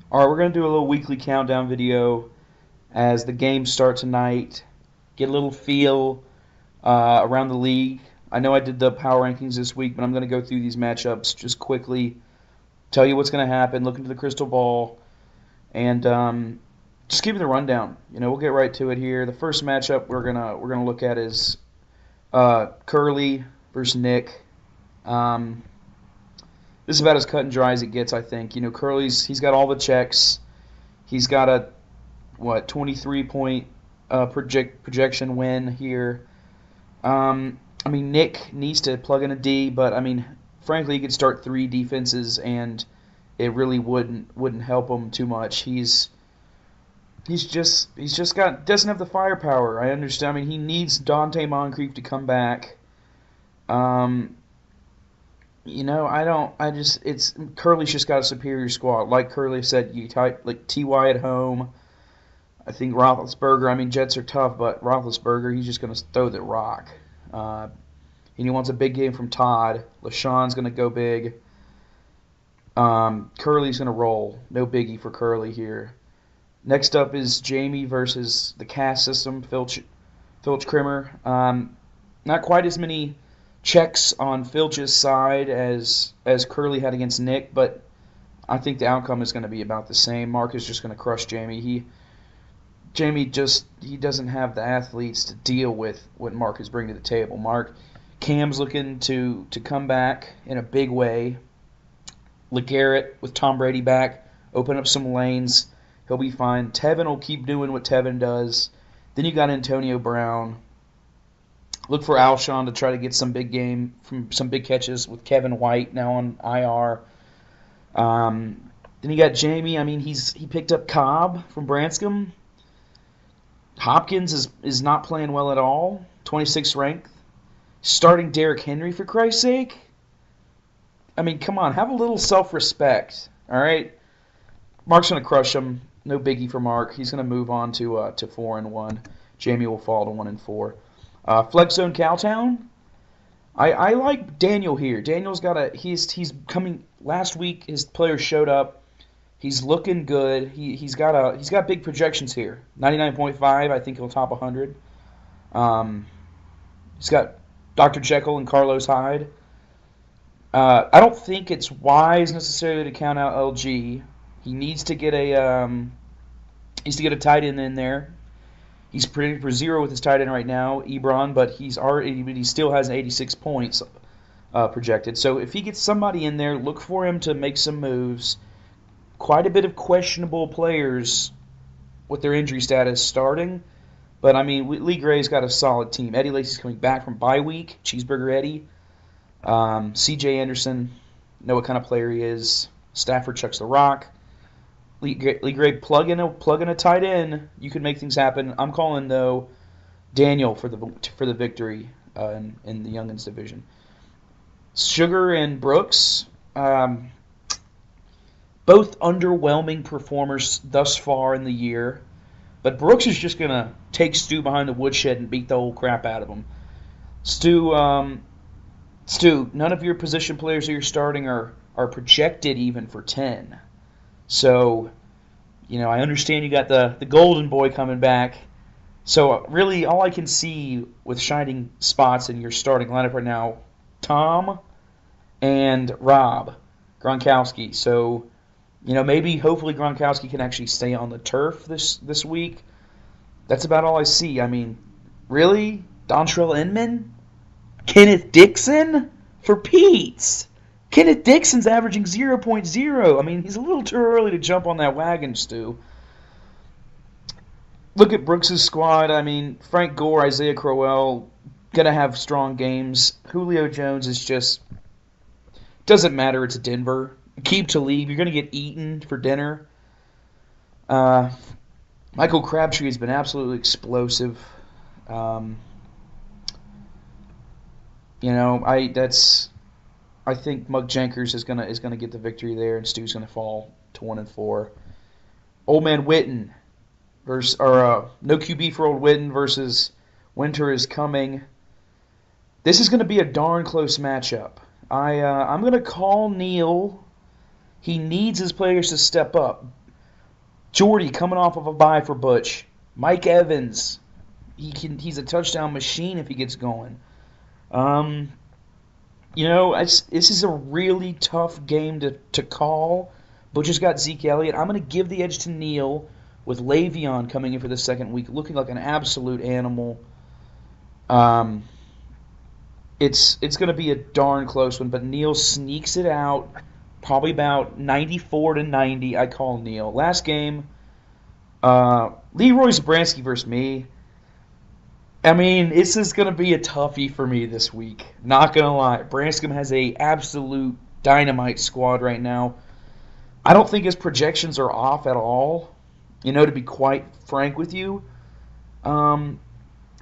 All right, we're going to do a little weekly countdown video as the games start tonight. Get a little feel around the league. I know I did the power rankings this week, but I'm going to go through these matchups just quickly, tell you what's going to happen, look into the crystal ball, and just give you the rundown. We'll get right to it here. The first matchup we're gonna look at is Curly versus Nick. This is about as cut and dry as it gets, I think. He's got all the checks. He's got a 23-point projection win here. Nick needs to plug in a D, but frankly, he could start three defenses and it really wouldn't help him too much. He's just doesn't have the firepower. I understand. He needs Dante Moncrief to come back. It's Curly's just got a superior squad. Like Curly said, you type like Ty at home. I think Roethlisberger. Jets are tough, but Roethlisberger, he's just going to throw the rock. And he wants a big game from Todd. LaShawn's going to go big. Curly's going to roll. No biggie for Curly here. Next up is Jamie versus the cast system, Filch Krimmer. Not quite as many checks on Filch's side as Curly had against Nick, but I think the outcome is going to be about the same. Mark is just going to crush Jamie. Jamie doesn't have the athletes to deal with what Mark is bringing to the table. Cam's looking to come back in a big way. LeGarrette with Tom Brady back, open up some lanes. He'll be fine. Tevin will keep doing what Tevin does. Then you got Antonio Brown. Look for Alshon to try to get some big game from some big catches with Kevin White now on IR. Then you got Jamie. He picked up Cobb from Branscombe. Hopkins is not playing well at all. 26th ranked. Starting Derrick Henry, for Christ's sake. Come on, have a little self-respect. All right, Mark's gonna crush him. No biggie for Mark. He's gonna move on to 4-1. Jamie will fall to 1-4. Flex Zone Cowtown. I like Daniel here. Daniel's he's coming last week. His players showed up. He's looking good. He's got big projections here. 99.5. I think he'll top 100. He's got Dr. Jekyll and Carlos Hyde. I don't think it's wise necessarily to count out LG. He needs to get a tight end in there. He's predicted for 0 with his tight end right now, Ebron, but he still has 86 points projected. So if he gets somebody in there, look for him to make some moves. Quite a bit of questionable players with their injury status starting, but Lee Gray's got a solid team. Eddie Lacy's coming back from bye week. Cheeseburger Eddie. C.J. Anderson, know what kind of player he is. Stafford chucks the rock. Lee Gray, plug in a tight end. You can make things happen. I'm calling though Daniel for the victory in the Youngins division. Sugar and Brooks, both underwhelming performers thus far in the year, but Brooks is just gonna take Stu behind the woodshed and beat the whole crap out of him. Stu, none of your position players that you're starting are projected even for 10. So, I understand you got the golden boy coming back. So, really, all I can see with shining spots in your starting lineup right now, Tom and Rob Gronkowski. So, hopefully Gronkowski can actually stay on the turf this week. That's about all I see. Really? Dontrell Inman? Kenneth Dixon? For Pete's. Kenneth Dixon's averaging 0.0. He's a little too early to jump on that wagon, Stu. Look at Brooks' squad. Frank Gore, Isaiah Crowell, going to have strong games. Julio Jones is just... Doesn't matter, it's Denver. Keep to leave. You're going to get eaten for dinner. Michael Crabtree has been absolutely explosive. I think Mug Jenkers is gonna get the victory there, and Stu's gonna fall to 1-4. Old Man Witten versus no QB for Old Witten versus Winter is coming. This is gonna be a darn close matchup. I'm gonna call Neil. He needs his players to step up. Jordy coming off of a bye for Butch. Mike Evans, he's a touchdown machine if he gets going. Um, this is a really tough game to call. Butch has got Zeke Elliott. I'm going to give the edge to Neil with Le'Veon coming in for the second week, looking like an absolute animal. Um, it's going to be a darn close one, but Neil sneaks it out, probably about 94-90. I call Neil. Last game, Leroy Zabransky versus me. I mean, this is going to be a toughie for me this week. Not going to lie. Branscombe has a absolute dynamite squad right now. I don't think his projections are off at all, to be quite frank with you.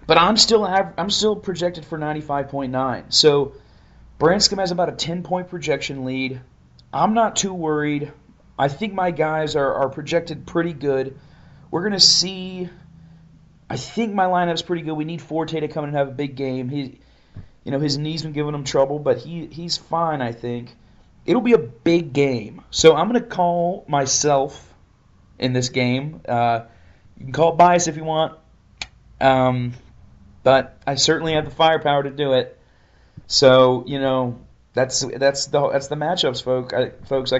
But I'm still projected for 95.9. So Branscombe has about a 10-point projection lead. I'm not too worried. I think my guys are projected pretty good. We're going to see. I think my lineup's pretty good. We need Forte to come in and have a big game. His knee's been giving him trouble, but he's fine, I think. It'll be a big game. So I'm going to call myself in this game. You can call it bias if you want. But I certainly have the firepower to do it. So, that's the matchups, folks. I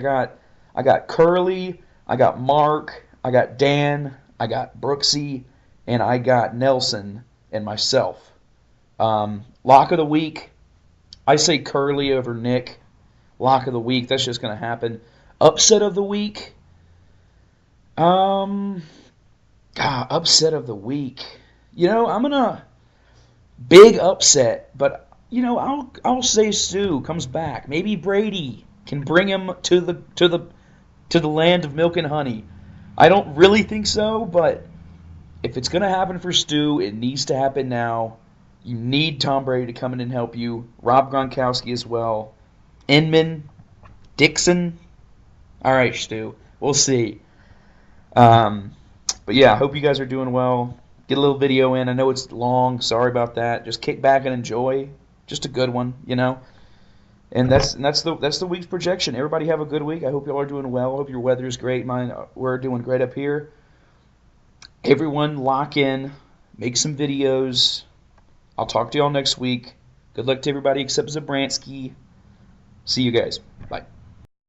got Curly, I got Mark, I got Dan, I got Brooksy, and I got Nelson and myself. Lock of the week, I say Curly over Nick. Lock of the week, that's just going to happen. Upset of the week, upset of the week. I'm gonna big upset, but I'll say Stu comes back. Maybe Brady can bring him to the land of milk and honey. I don't really think so, but if it's gonna happen for Stu, it needs to happen now. You need Tom Brady to come in and help you. Rob Gronkowski as well. Inman, Dixon. All right, Stu. We'll see. But yeah, I hope you guys are doing well. Get a little video in. I know it's long. Sorry about that. Just kick back and enjoy. Just a good one, And that's the week's projection. Everybody have a good week. I hope y'all are doing well. I hope your weather is great. We're doing great up here. Everyone lock in. Make some videos. I'll talk to y'all next week. Good luck to everybody except Zabransky. See you guys. Bye.